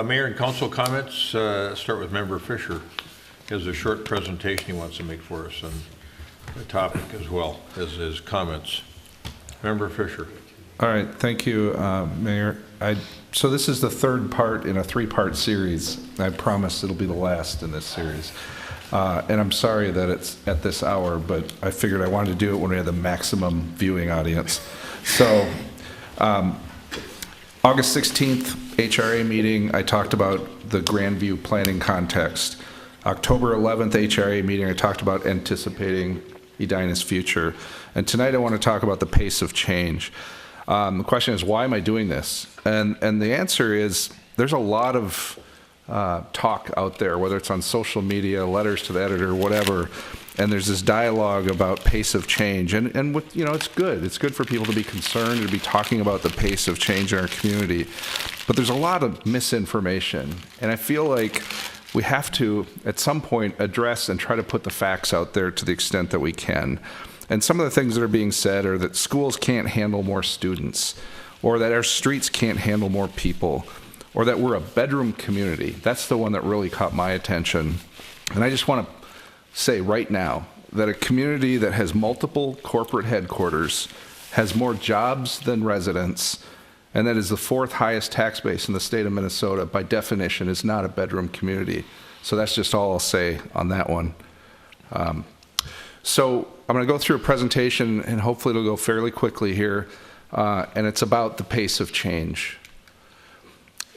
Mayor and council comments. Start with Member Fischer. He has a short presentation he wants to make for us on the topic as well as his comments. Member Fischer. All right, thank you, Mayor. So this is the third part in a three-part series. I promise it'll be the last in this series. And I'm sorry that it's at this hour, but I figured I wanted to do it when we had the maximum viewing audience. So August 16th, HRA meeting, I talked about the Grandview planning context. October 11th, HRA meeting, I talked about anticipating Edina's future. And tonight I want to talk about the pace of change. The question is, why am I doing this? And the answer is, there's a lot of talk out there, whether it's on social media, letters to the editor, whatever, and there's this dialogue about pace of change. And with, it's good. It's good for people to be concerned and to be talking about the pace of change in our community. But there's a lot of misinformation. And I feel like we have to, at some point, address and try to put the facts out there to the extent that we can. And some of the things that are being said are that schools can't handle more students, or that our streets can't handle more people, or that we're a bedroom community. That's the one that really caught my attention. And I just want to say right now that a community that has multiple corporate headquarters, has more jobs than residents, and that is the fourth highest tax base in the state of Minnesota, by definition, is not a bedroom community. So that's just all I'll say on that one. So I'm going to go through a presentation, and hopefully it'll go fairly quickly here, and it's about the pace of change.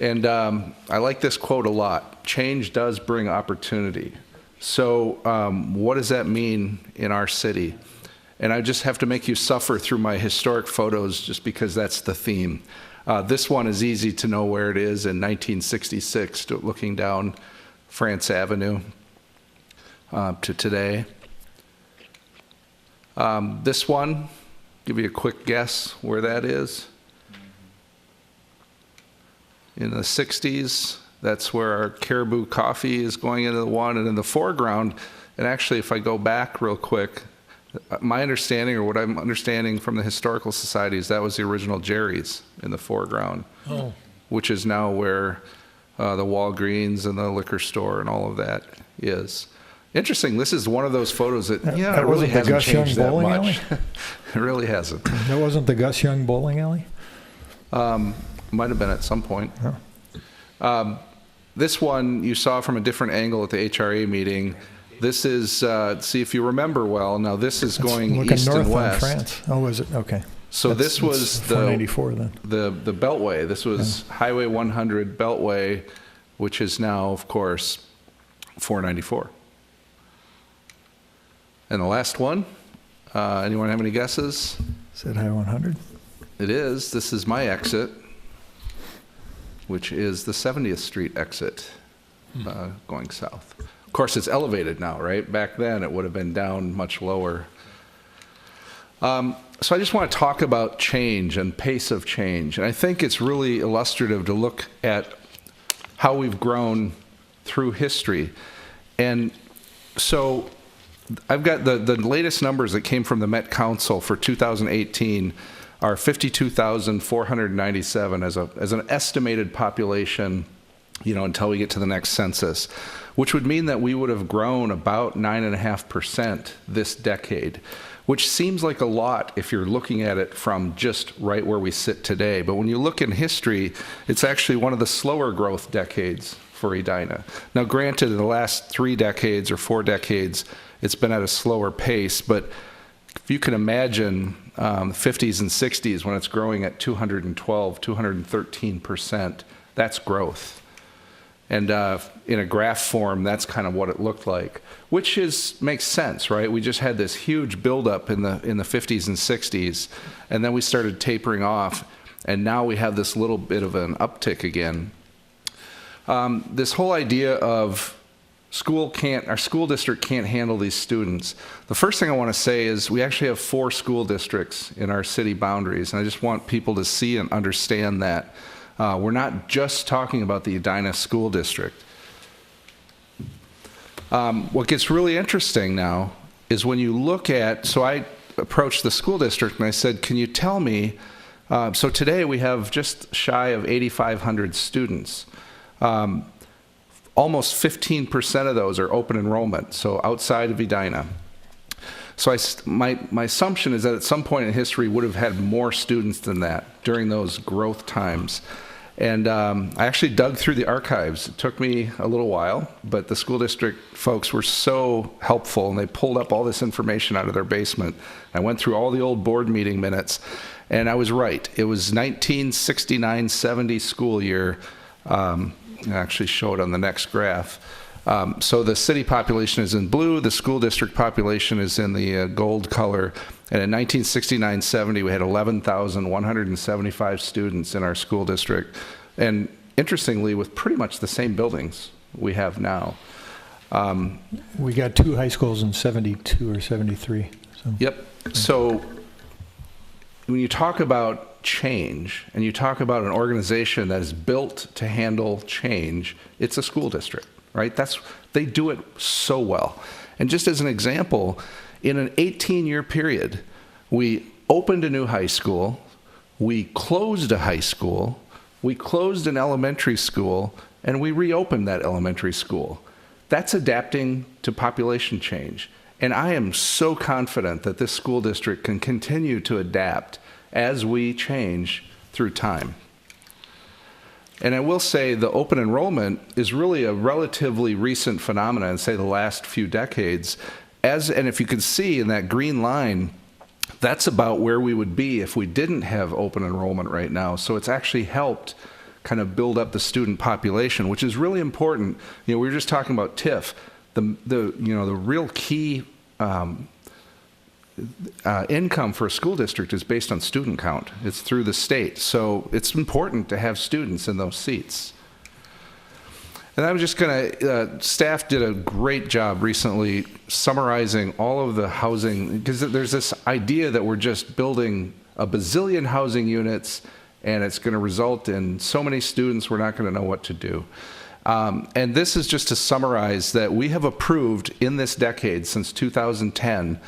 And I like this quote a lot. Change does bring opportunity. So what does that mean in our city? And I just have to make you suffer through my historic photos just because that's the theme. This one is easy to know where it is in 1966, looking down France Avenue to today. This one, give you a quick guess where that is. In the 60s, that's where our Caribou Coffee is going into the one, and in the foreground, and actually if I go back real quick, my understanding, or what I'm understanding from the Historical Society, is that was the original Jerry's in the foreground, which is now where the Walgreens and the liquor store and all of that is. Interesting, this is one of those photos that, it really hasn't changed that much. It really hasn't. That wasn't the Gus Young bowling alley? Might have been at some point. Oh. This one you saw from a different angle at the HRA meeting. This is, see if you remember well, now this is going east and west. France. Oh, is it? Okay. So this was the 494 then. The Beltway. This was Highway 100 Beltway, which is now, of course, 494. And the last one, anyone have any guesses? Is it Highway 100? It is. This is my exit, which is the 70th Street exit going south. Of course, it's elevated now, right? Back then, it would have been down much lower. So I just want to talk about change and pace of change. And I think it's really illustrative to look at how we've grown through history. And so I've got the latest numbers that came from the Met Council for 2018 are 52,497 as an estimated population, until we get to the next census, which would mean that we would have grown about 9.5% this decade, which seems like a lot if you're looking at it from just right where we sit today. But when you look in history, it's actually one of the slower growth decades for Edina. Now, granted, in the last 3 decades or 4 decades, it's been at a slower pace, but if you can imagine the 50s and 60s when it's growing at 212, 213%, that's growth. And in a graph form, that's kind of what it looked like, which makes sense, right? We just had this huge buildup in the 50s and 60s, and then we started tapering off, and now we have this little bit of an uptick again. This whole idea of our school district can't handle these students. The first thing I want to say is we actually have 4 school districts in our city boundaries, and I just want people to see and understand that. We're not just talking about the Edina School District. What gets really interesting now is when you look at, so I approached the school district and I said, can you tell me, so today we have just shy of 8,500 students. Almost 15% of those are open enrollment, so outside of Edina. So my assumption is that at some point in history would have had more students than that during those growth times. And I actually dug through the archives. It took me a little while, but the school district folks were so helpful, and they pulled up all this information out of their basement. I went through all the old board meeting minutes, and I was right. It was 1969-70 school year. I actually show it on the next graph. So the city population is in blue, the school district population is in the gold color, and in 1969-70 we had 11,175 students in our school district, and interestingly with pretty much the same buildings we have now. We got 2 high schools in 72 or 73. So. Yep. So when you talk about change and you talk about an organization that is built to handle change, it's a school district. Right? They do it so well. And just as an example, in an 18-year period, we opened a new high school, we closed a high school, we closed an elementary school, and we reopened that elementary school. That's adapting to population change. And I am so confident that this school district can continue to adapt as we change through time. And I will say the open enrollment is really a relatively recent phenomenon, I'd say the last few decades. And if you can see in that green line, that's about where we would be if we didn't have open enrollment right now. So it's actually helped kind of build up the student population, which is really important. We were just talking about TIF. The real key income for a school district is based on student count. It's through the state. So it's important to have students in those seats. And I'm just going to, staff did a great job recently summarizing all of the housing, because there's this idea that we're just building a bazillion housing units and it's going to result in so many students we're not going to know what to do. And this is just to summarize that we have approved in this decade since 2010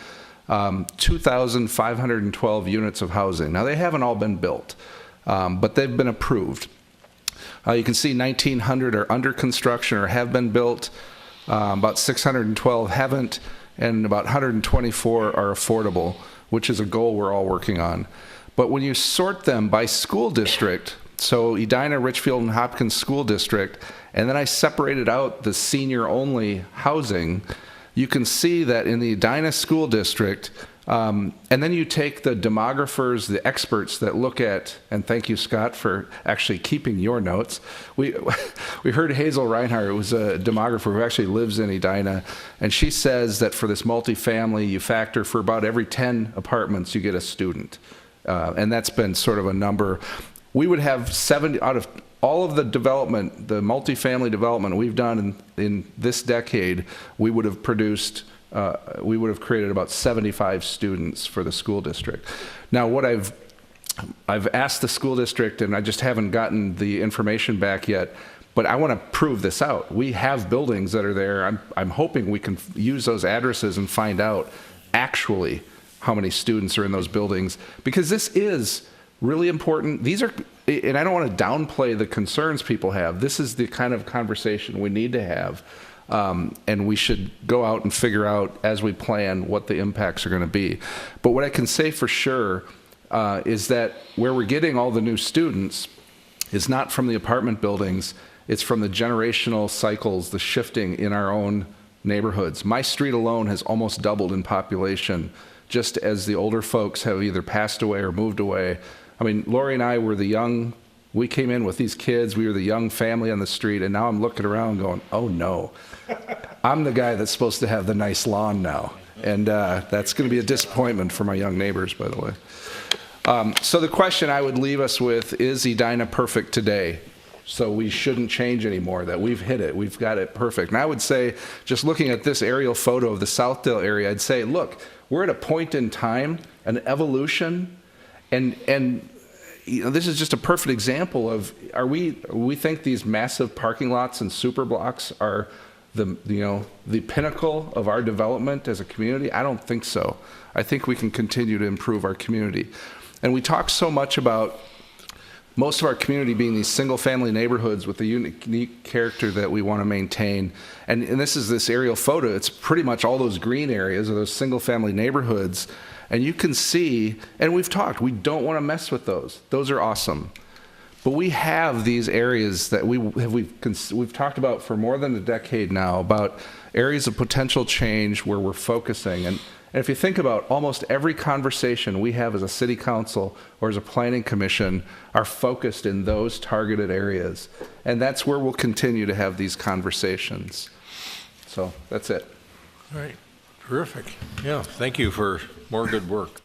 2,512 units of housing. Now, they haven't all been built, but they've been approved. You can see 1,900 are under construction or have been built, about 612 haven't, and about 124 are affordable, which is a goal we're all working on. But when you sort them by school district, so Edina, Richfield, and Hopkins School District, and then I separated out the senior-only housing, you can see that in the Edina School District, and then you take the demographers, the experts that look at, and thank you, Scott, for actually keeping your notes. We heard Hazel Reinhardt, who was a demographer who actually lives in Edina, and she says that for this multifamily, you factor for about every 10 apartments, you get a student. And that's been sort of a number. We would have 70 out of all of the development, the multifamily development we've done in this decade, we would have produced, we would have created about 75 students for the school district. Now, what I've asked the school district, and I just haven't gotten the information back yet, but I want to prove this out. We have buildings that are there. I'm hoping we can use those addresses and find out actually how many students are in those buildings, because this is really important. These are, and I don't want to downplay the concerns people have. This is the kind of conversation we need to have, and we should go out and figure out as we plan what the impacts are going to be. But what I can say for sure is that where we're getting all the new students is not from the apartment buildings, it's from the generational cycles, the shifting in our own neighborhoods. My street alone has almost doubled in population, just as the older folks have either passed away or moved away. I mean, Lori and I were the young, we came in with these kids, we were the young family on the street, and now I'm looking around going, oh no, I'm the guy that's supposed to have the nice lawn now. And that's gonna be a disappointment for my young neighbors, by the way. So the question I would leave us with, is Edina perfect today? So we shouldn't change anymore, that we've hit it, we've got it perfect. And I would say, just looking at this aerial photo of the Southdale area, I'd say, look, we're at a point in time, an evolution, and you know, this is just a perfect example of, we think these massive parking lots and super blocks are the pinnacle of our development as a community? I don't think so. I think we can continue to improve our community. And we talk so much about most of our community being these single-family neighborhoods with a unique character that we want to maintain. And this is this aerial photo. It's pretty much all those green areas or those single-family neighborhoods. And you can see, and we've talked, we don't want to mess with those. Those are awesome. But we have these areas that we've talked about for more than a decade now, about areas of potential change where we're focusing. And if you think about almost every conversation we have as a city council or as a planning commission are focused in those targeted areas. And that's where we'll continue to have these conversations. So that's it. All right. Terrific. Yeah, thank you for more good work.